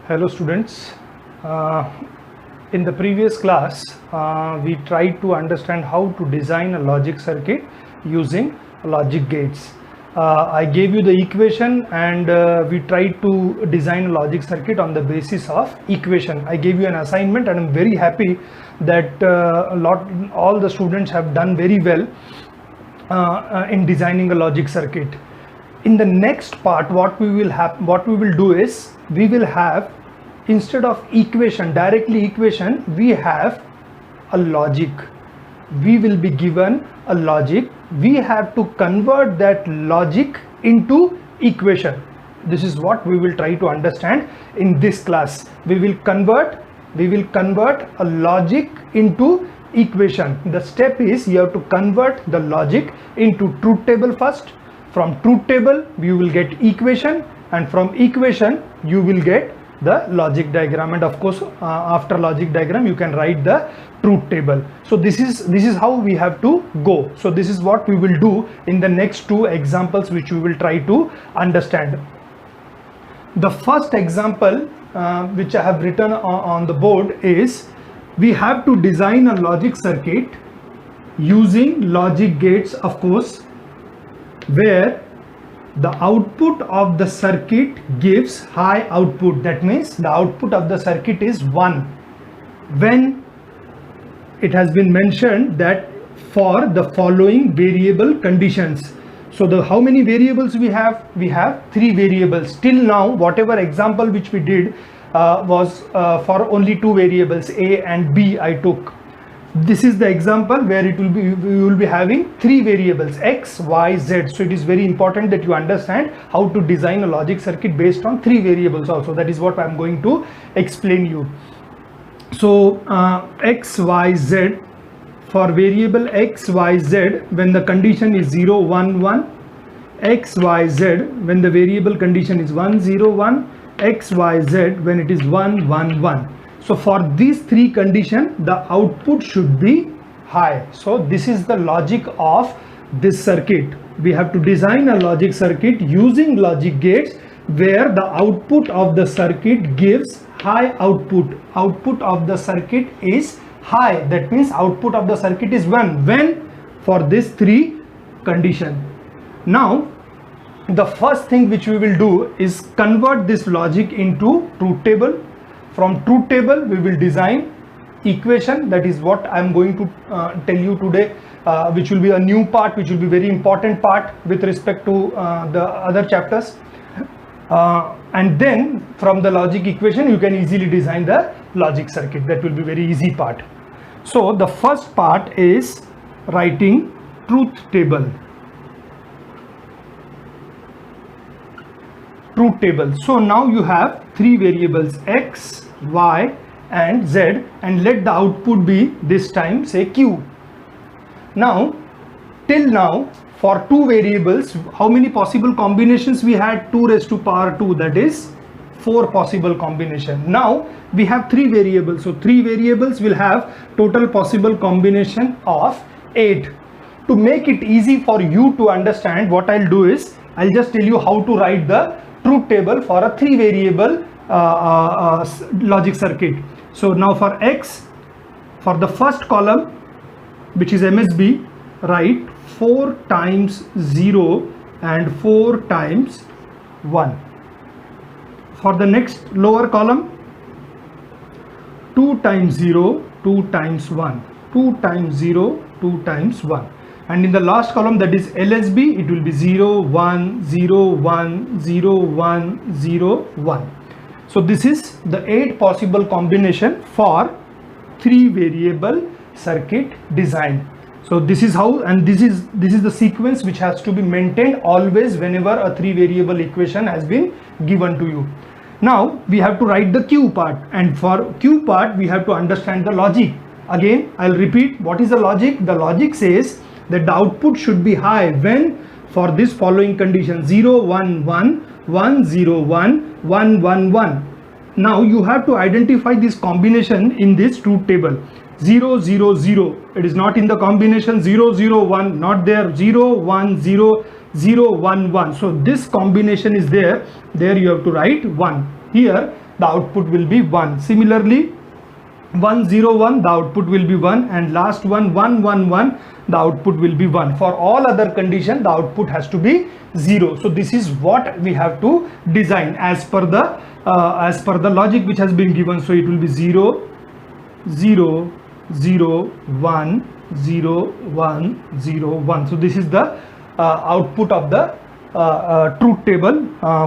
Hello students. In the previous class we tried to understand how to design a logic circuit using logic gates. I gave you the equation and we tried to design a logic circuit on the basis of equation. I gave you an assignment and I'm very happy that all the students have done very well in designing a logic circuit. In the next part, what we will do is we will have, instead of directly equation, we have a logic. We will be given a logic. We have to convert that logic into equation. This is what we will try to understand in this class. We will convert a logic into equation. The step is you have to convert the logic into truth table first. From truth table you will get equation, and from equation you will get the logic diagram, and of course after logic diagram you can write the truth table. So this is how we have to go. So this is what we will do in the next two examples which we will try to understand. The first example which I have written on the board is we have to design a logic circuit using logic gates, of course, where the output of the circuit gives high output. That means the output of the circuit is 1 when it has been mentioned that for the following variable conditions. So how many variables we have? We have 3 variables. Till now, whatever example which we did was for only 2 variables, A and B I took. This is the example where we will be having 3 variables, X, Y, Z. So it is very important that you understand how to design a logic circuit based on 3 variables also. That is what I am going to explain you. So X, Y, Z, for variable X, Y, Z, when the condition is 0, 1, 1, X, Y, Z, when the variable condition is 1, 0, 1, X, Y, Z, when it is 1, 1, 1. So for these 3 conditions, the output should be high. So this is the logic of this circuit. We have to design a logic circuit using logic gates where the output of the circuit gives high output. Output of the circuit is high. That means output of the circuit is 1 when for these 3 conditions. Now the first thing which we will do is convert this logic into truth table. From truth table we will design equation. That is what I am going to tell you today, which will be a new part, which will be very important part with respect to the other chapters. And then from the logic equation you can easily design the logic circuit. That will be very easy part. So the first part is writing truth table. Truth table. So now you have 3 variables, X, Y and Z, and let the output be this time say Q. Now till now for 2 variables, how many possible combinations we had? 2 raised to power 2, that is 4 possible combination. Now we have 3 variables, so 3 variables will have total possible combination of 8. To make it easy for you to understand, what I'll do is I'll just tell you how to write the truth table for a 3 variable logic circuit. So now for X, for the first column which is MSB, write 4 times 0 and 4 times 1. For the next lower column, 2 times 0, 2 times 1, 2 times 0, 2 times 1. And in the last column, that is LSB, it will be 0, 1, 0, 1, 0, 1, 0, 1. So this is the 8 possible combination for 3 variable circuit design. So this is how, and this is the sequence which has to be maintained always whenever a 3 variable equation has been given to you. Now we have to write the Q part, and for Q part we have to understand the logic. Again I'll repeat, what is the logic? The logic says that the output should be high when for this following condition 0, 1, 1, 1, 0, 1, 1, 1, 1. Now you have to identify this combination in this truth table. 0, 0, 0, it is not in the combination. 0, 0, 1, not there. 0, 1, 0, 0, 1, 1. So this combination is there. There you have to write 1. Here the output will be 1. Similarly 1 0 1, the output will be 1, and last one 1 1 1, the output will be 1. For all other condition, the output has to be 0. So this is what we have to design as per the logic which has been given. So it will be 0 0 0 1 0 1 0 1. So this is the output of the truth table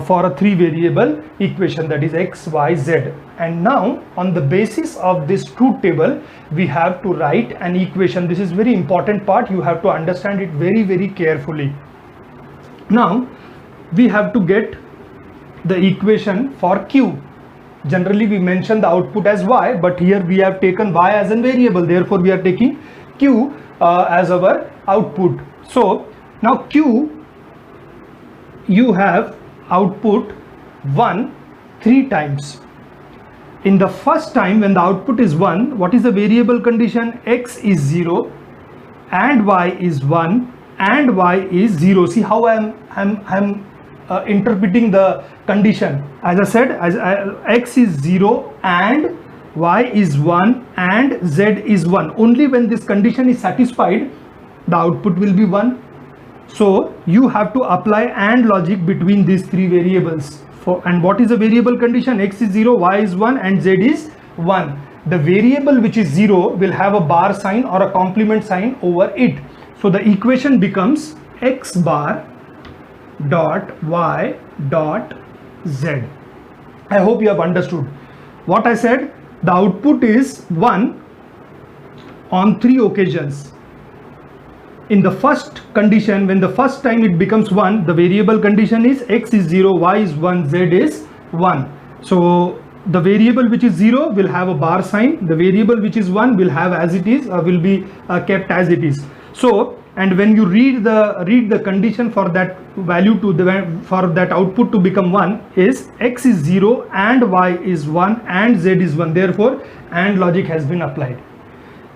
for a 3 variable equation, that is x, y, z. And now on the basis of this truth table we have to write an equation. This is very important part, you have to understand it very, very carefully. Now we have to get the equation for q. Generally we mention the output as y, but here we have taken y as a variable, therefore we are taking q as our output. So now q, you have output 1 3 times. In the first time when the output is 1, what is the variable condition? X is 0 and y is 1 and y is 0. See how I am interpreting the condition. As I said, x is 0 and y is 1 and z is 1. Only when this condition is satisfied, the output will be 1. So you have to apply AND logic between these 3 variables. And what is the variable condition? X is 0, y is 1 and z is 1. The variable which is 0 will have a bar sign or a complement sign over it. So the equation becomes x bar dot y dot z. I hope you have understood what I said. The output is 1 on 3 occasions. In the first condition, when the first time it becomes 1, the variable condition is x is 0, y is 1, z is 1. So the variable which is 0 will have a bar sign, the variable which is 1 will have as it is, will be kept as it is. So, and when you read the condition for that value for that output to become 1 is x is 0 and y is 1 and z is 1. Therefore AND logic has been applied.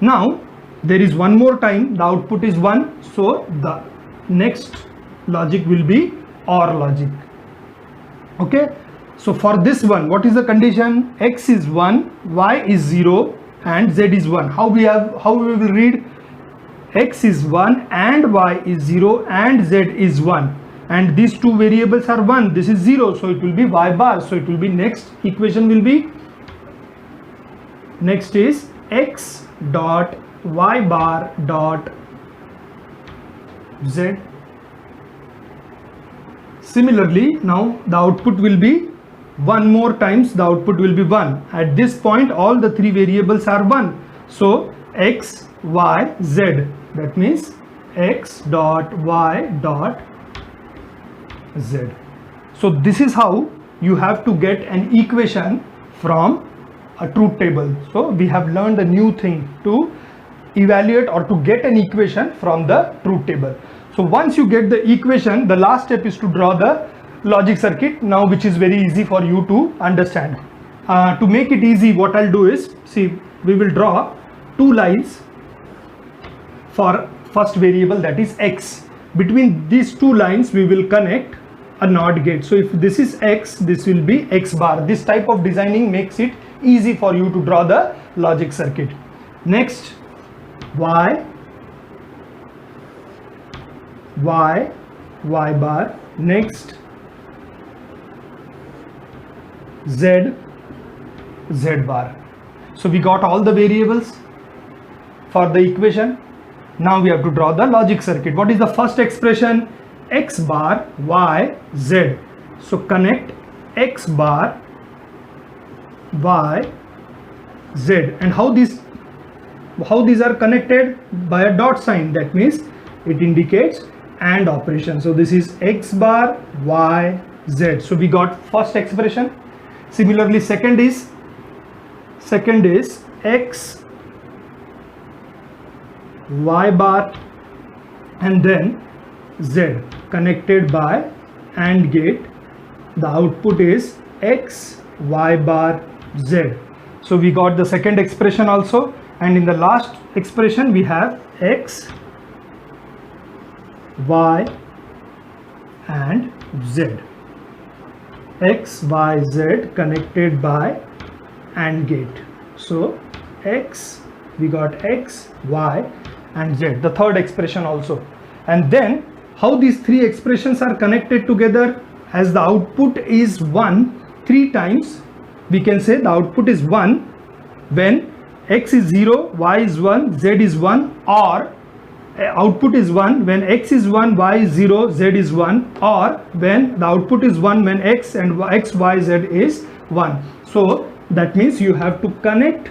Now there is one more time the output is 1, so the next logic will be OR logic. Okay, so for this one, what is the condition? X is 1, y is 0 and z is 1. How we will read? X is 1 and y is 0 and z is 1, and these 2 variables are 1, this is 0, so it will be y bar. So it will be, next equation will be, next is x dot y bar dot z. Similarly, now the output will be 1 more times, the output will be 1. At this point all the 3 variables are 1, so x, y, z, that means x dot y dot z. So this is how you have to get an equation from a truth table. So we have learned a new thing to evaluate or to get an equation from the truth table. So once you get the equation, the last step is to draw the logic circuit, now which is very easy for you to understand. To make it easy, what I'll do is, see, we will draw 2 lines for first variable, that is x. Between these 2 lines we will connect a NOT gate. So if this is x, this will be x bar. This type of designing makes it easy for you to draw the logic circuit. Next, y bar. Next, z bar. So we got all the variables for the equation. Now we have to draw the logic circuit. What is the first expression? X bar y z. So connect x bar y z. And how these are connected? By a dot sign. That means it indicates AND operation. So this is x bar y z. So we got first expression. Similarly, second is x y bar and then z connected by AND gate. The output is x y bar z. So we got the second expression also, and in the last expression we have x y and z. x, y, z connected by AND gate. So x, we got x, y and z, the third expression also. And then how these three expressions are connected together, as the output is 1 3 times, we can say the output is 1 when x is 0, y is 1, z is 1, or output is 1 when x is 1, y is 0, z is 1, or when the output is 1 when x and x, y, z is 1. So that means you have to connect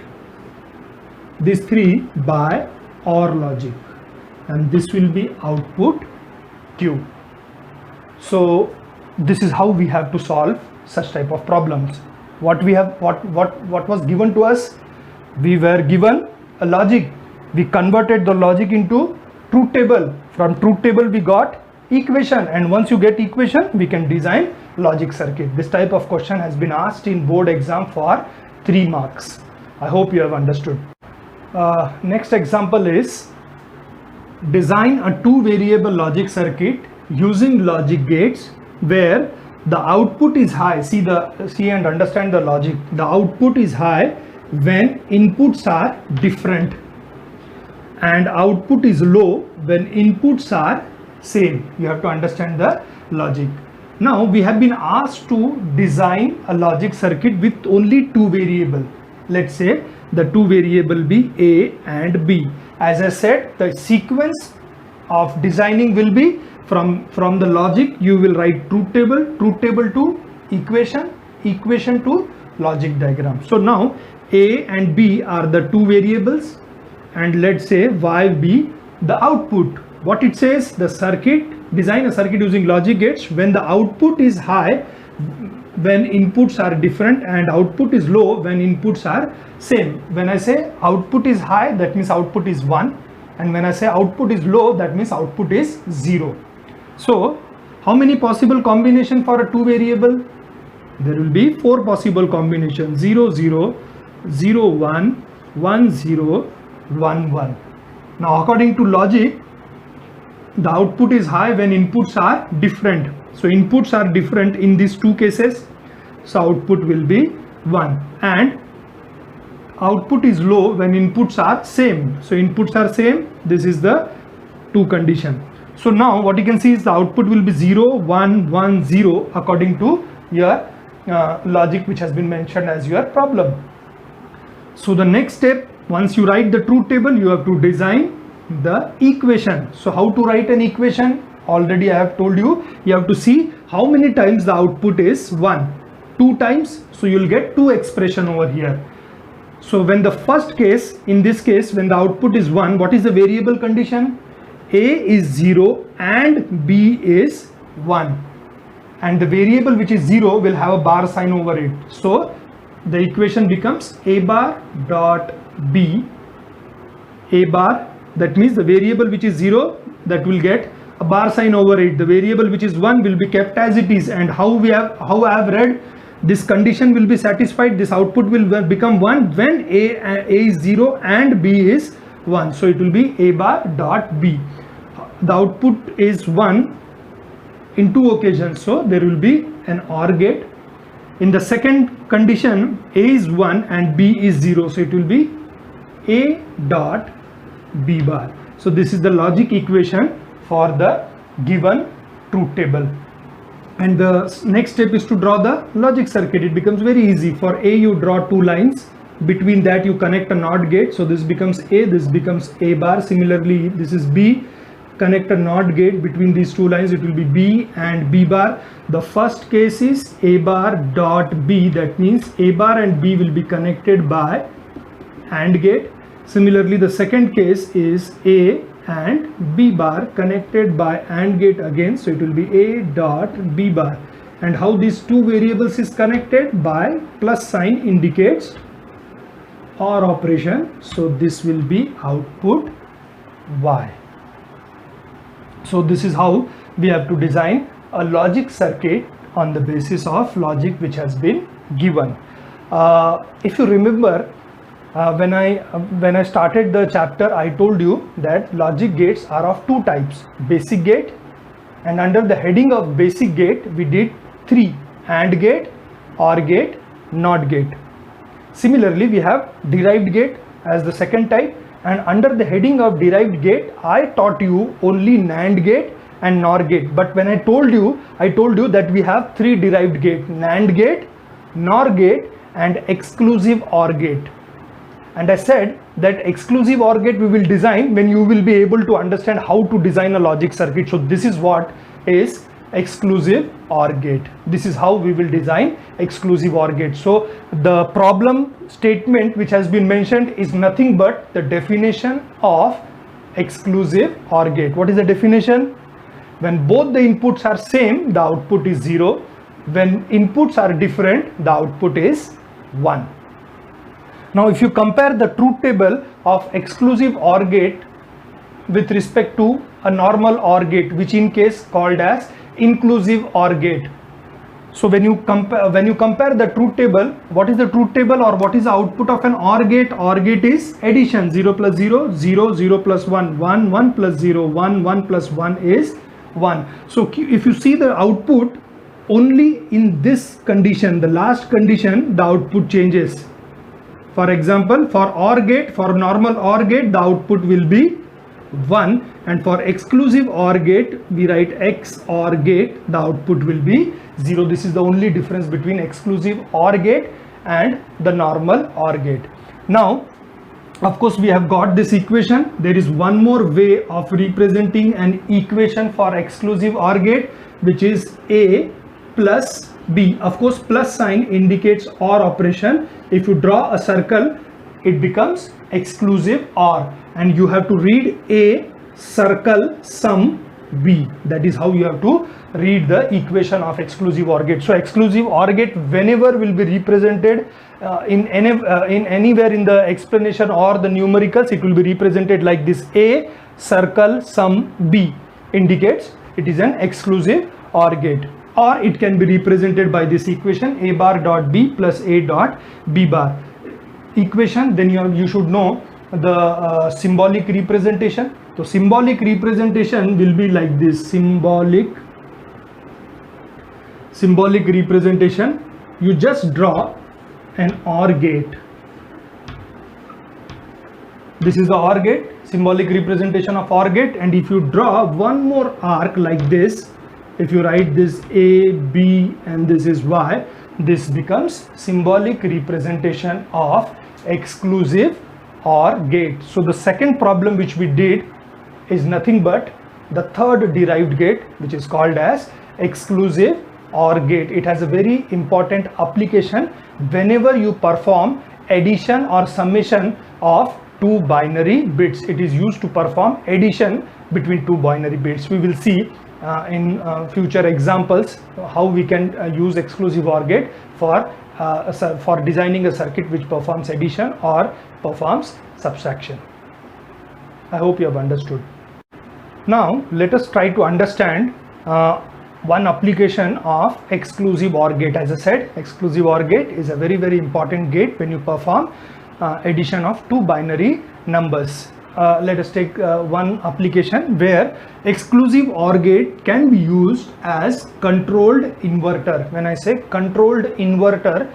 these three by OR logic, and this will be output Q. So this is how we have to solve such type of problems. What was given to us? We were given a logic. We converted the logic into truth table. From truth table we got equation, and once you get equation we can design logic circuit. This type of question has been asked in board exam for 3 marks. I hope you have understood. Next example is design a 2 variable logic circuit using logic gates where the output is high. See and understand the logic. The output is high when inputs are different, and output is low when inputs are same. You have to understand the logic. Now we have been asked to design a logic circuit with only 2 variables. Let's say the 2 variables be A and B. As I said, the sequence of designing will be from the logic you will write truth table to equation to logic diagram. So now A and B are the 2 variables, and let's say Y be the output. What it says, the circuit, design a circuit using logic gates when the output is high when inputs are different, and output is low when inputs are same. When I say output is high, that means output is 1, and when I say output is low, that means output is 0. So how many possible combination for a 2 variable? There will be 4 possible combinations: 0 0, 0 1, 1 0, 1 1. Now according to logic, the output is high when inputs are different. So inputs are different in these 2 cases, so output will be 1, and output is low when inputs are same. So inputs are same, this is the 2 condition. So now what you can see is the output will be 0 1 1 0 according to your logic which has been mentioned as your problem. So the next step, once you write the truth table, you have to design the equation. So how to write an equation? Already I have told you, you have to see how many times the output is 1. 2 times, so you will get 2 expression over here. So when the first case, in this case when the output is 1, what is the variable condition? A is 0 and B is 1, and the variable which is 0 will have a bar sign over it. So the equation becomes A bar dot B, A bar, that means the variable which is 0, that will get a bar sign over it. The variable which is 1 will be kept as it is, and how I have read, this condition will be satisfied, this output will become 1 when A is 0 and B is 1. So it will be A bar dot B. The output is 1 in 2 occasions, so there will be an OR gate. In the second condition, A is 1 and B is 0, so it will be A dot B bar. So this is the logic equation for the given truth table. And the next step is to draw the logic circuit. It becomes very easy. For A you draw 2 lines, between that you connect a NOT gate, so this becomes A, this becomes A bar. Similarly this is B, connect a NOT gate between these 2 lines, it will be B and B bar. The first case is A bar dot B, that means A bar and B will be connected by AND gate. Similarly the second case is A and B bar connected by AND gate again, so it will be A dot B bar. And how these 2 variables is connected? By plus sign indicates OR operation, so this will be output Y. So this is how we have to design a logic circuit on the basis of logic which has been given. If you remember, when I started the chapter, I told you that logic gates are of 2 types: basic gate, and under the heading of basic gate we did 3 AND gate, OR gate, NOT gate. Similarly, we have derived gate as the second type, and under the heading of derived gate, I taught you only NAND gate and NOR gate. But when I told you that we have three derived gate: NAND gate, NOR gate, and exclusive OR gate. And I said that exclusive OR gate we will design when you will be able to understand how to design a logic circuit. So this is what is exclusive OR gate. This is how we will design exclusive OR gate. So the problem statement which has been mentioned is nothing but the definition of exclusive OR gate. What is the definition? When both the inputs are same, the output is 0. When inputs are different, the output is 1. Now if you compare the truth table of exclusive OR gate with respect to a normal OR gate, which in case called as inclusive OR gate. So when you compare the truth table, what is the truth table or what is the output of an OR gate? OR gate is addition: 0 plus 0, 0, 0 plus 1, 1, 1 plus 0, 1, 1 plus 1 is 1. So if you see the output, only in this condition, the last condition, the output changes. For example, for OR gate, for normal OR gate, the output will be 1, and for exclusive OR gate, we write XOR gate, the output will be 0. This is the only difference between exclusive OR gate and the normal OR gate. Now, of course, we have got this equation. There is one more way of representing an equation for exclusive OR gate, which is A plus B. Of course, plus sign indicates OR operation. If you draw a circle, it becomes exclusive OR, and you have to read A circle sum B. That is how you have to read the equation of exclusive OR gate. So exclusive OR gate whenever will be represented in anywhere in the explanation or the numericals, it will be represented like this: A circle sum B indicates it is an exclusive OR gate. Or it can be represented by this equation: A bar dot B plus A dot B bar. Equation, then you should know the symbolic representation. So symbolic representation will be like this: symbolic representation. You just draw an OR gate. This is the OR gate, symbolic representation of OR gate. And if you draw one more arc like this, if you write this A, B, and this is Y, this becomes symbolic representation of exclusive OR gate. So the second problem which we did is nothing but the third derived gate, which is called as exclusive OR gate. It has a very important application whenever you perform addition or summation of two binary bits. It is used to perform addition between two binary bits. We will see in future examples how we can use exclusive OR gate for designing a circuit which performs addition or performs subtraction. I hope you have understood. Now let us try to understand one application of exclusive OR gate. As I said, exclusive OR gate is a very, very important gate when you perform addition of two binary numbers. Let us take one application where exclusive OR gate can be used as controlled inverter. When I say controlled inverter,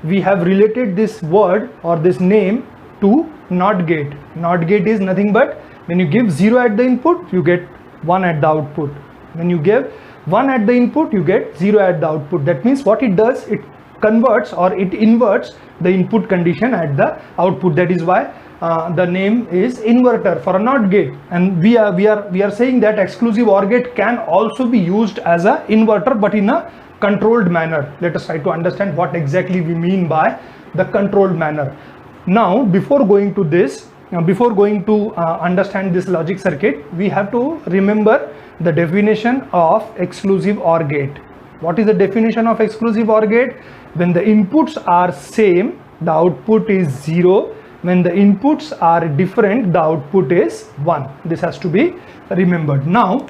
we have related this word or this name to NOT gate. NOT gate is nothing but when you give 0 at the input, you get 1 at the output. When you give 1 at the input, you get 0 at the output. That means what it does, it converts or it inverts the input condition at the output. That is why the name is inverter for a NOT gate. And we are saying that exclusive OR gate can also be used as a inverter, but in a controlled manner. Let us try to understand what exactly we mean by the controlled manner. Now, before going to this, understand this logic circuit, we have to remember the definition of exclusive OR gate. What is the definition of exclusive OR gate? When the inputs are same, the output is 0. When the inputs are different, the output is 1. This has to be remembered. Now,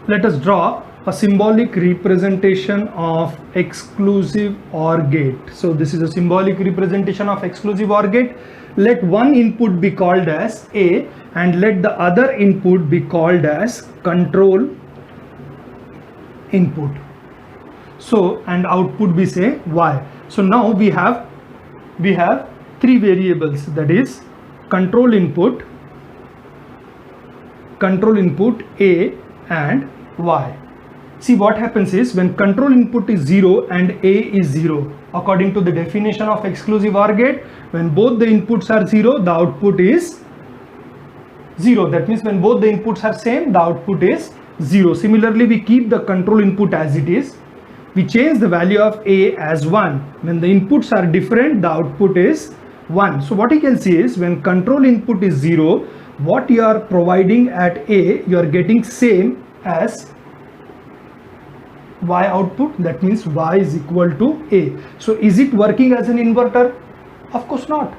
let us draw a symbolic representation of exclusive OR gate. So this is a symbolic representation of exclusive OR gate. Let one input be called as A and let the other input be called as control input. So, and output we say y. So now we have three variables, that is control input A and y. See, what happens is when control input is 0 and A is 0, according to the definition of exclusive OR gate, when both the inputs are 0, the output is 0. That means when both the inputs are same, the output is 0. Similarly, we keep the control input as it is. We change the value of A as 1. When the inputs are different, the output is 1. So what you can see is when control input is 0, what you are providing at A, you are getting same as Y output. That means Y is equal to A. So is it working as an inverter? Of course not.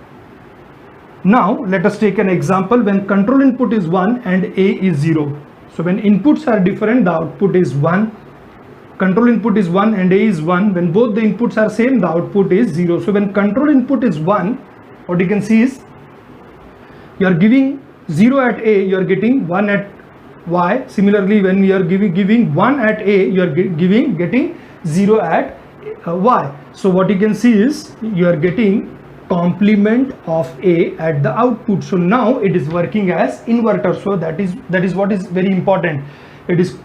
Now let us take an example when control input is 1 and A is 0. So when inputs are different, the output is 1. Control input is 1 and A is 1. When both the inputs are same, the output is 0. So when control input is 1, what you can see is you are giving 0 at A, you are getting 1 at Y. Similarly, when you are giving 1 at A, you are getting 0 at Y. So what you can see is you are getting complement of A at the output. So now it is working as inverter. So that is what is very important. It is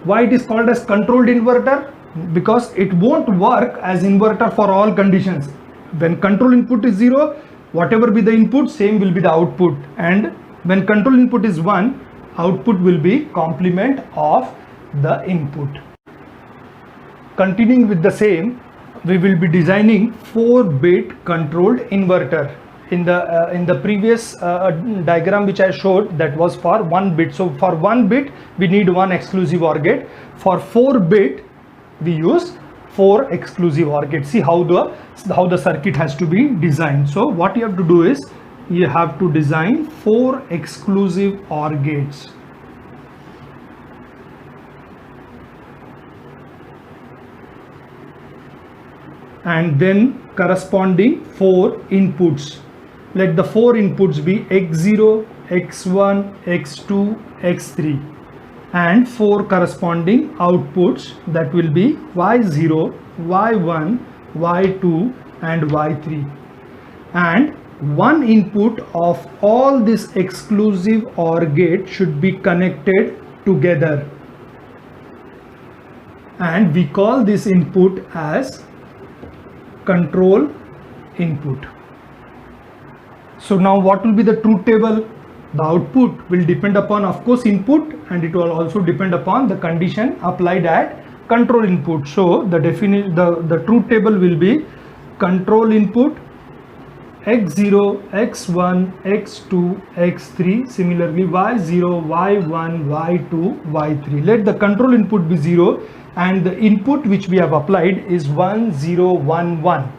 why it is called as controlled inverter, because it won't work as inverter for all conditions. When control input is 0, whatever be the input, same will be the output, and when control input is 1, output will be complement of the input. Continuing with the same, we will be designing 4-bit controlled inverter. In the previous diagram which I showed, that was for 1 bit. So for 1 bit we need 1 exclusive OR gate. For 4 bit we use 4 exclusive OR gates. See how the circuit has to be designed. So what you have to do is you have to design 4 exclusive OR gates. And then corresponding 4 inputs. Let the 4 inputs be x0, x1, x2, x3, and 4 corresponding outputs, that will be y0, y1, y2 and y3. And one input of all this exclusive OR gate should be connected together, and we call this input as control input. So now what will be the truth table? The output will depend upon, of course, input, and it will also depend upon the condition applied at control input. So the truth table will be control input x0, x1, x2, x3, similarly y0, y1, y2, y3. Let the control input be 0 and the input which we have applied is 1, 0, 1, 1.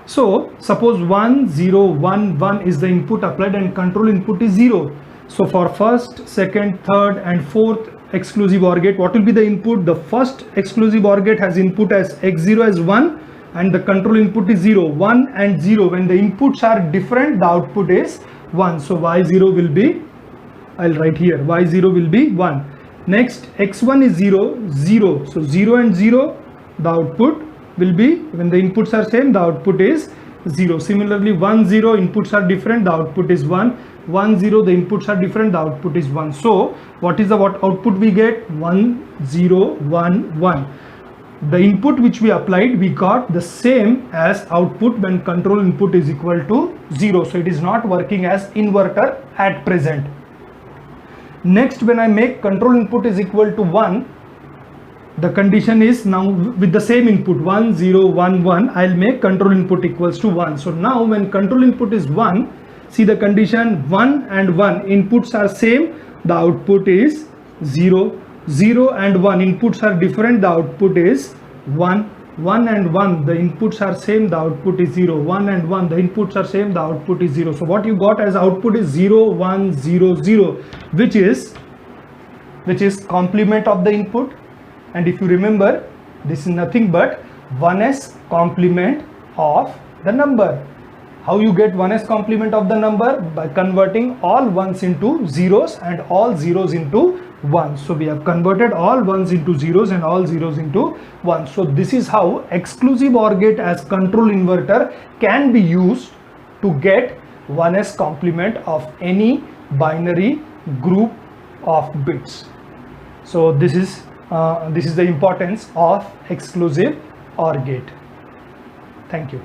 So suppose 1, 0, 1, 1 is the input applied and control input is 0. So for first, second, third and fourth exclusive OR gate, what will be the input? The first exclusive OR gate has input as x0 as 1 and the control input is 0. 1 and 0, when the inputs are different, the output is 1. So y0 will be, I'll write here, y0 will be 1. Next, x1 is 0, 0. So 0 and 0, the output will be, when the inputs are same, the output is 0. Similarly 1, 0, inputs are different, the output is 1. 1, 0, the inputs are different, the output is 1. So what is the output we get? 1, 0, 1, 1. The input which we applied, we got the same as output when control input is equal to 0. So it is not working as inverter at present. Next, when I make control input is equal to 1, the condition is now with the same input 1, 0, 1, 1, I'll make control input equals to 1. So now when control input is 1, see the condition 1 and 1, inputs are same, the output is 0. 0 and 1, inputs are different, the output is 1. 1 and 1, the inputs are same, the output is 0. 1 and 1, the inputs are same, the output is 0. So what you got as output is 0, 1, 0, 0, which is complement of the input. And if you remember, this is nothing but 1s complement of the number. How you get 1s complement of the number? By converting all 1s into zeros and all zeros into 1s. So we have converted all 1s into 0s and all 0s into 1s. So this is how exclusive OR gate as control inverter can be used to get 1s complement of any binary group of bits. So this is the importance of exclusive OR gate. Thank you.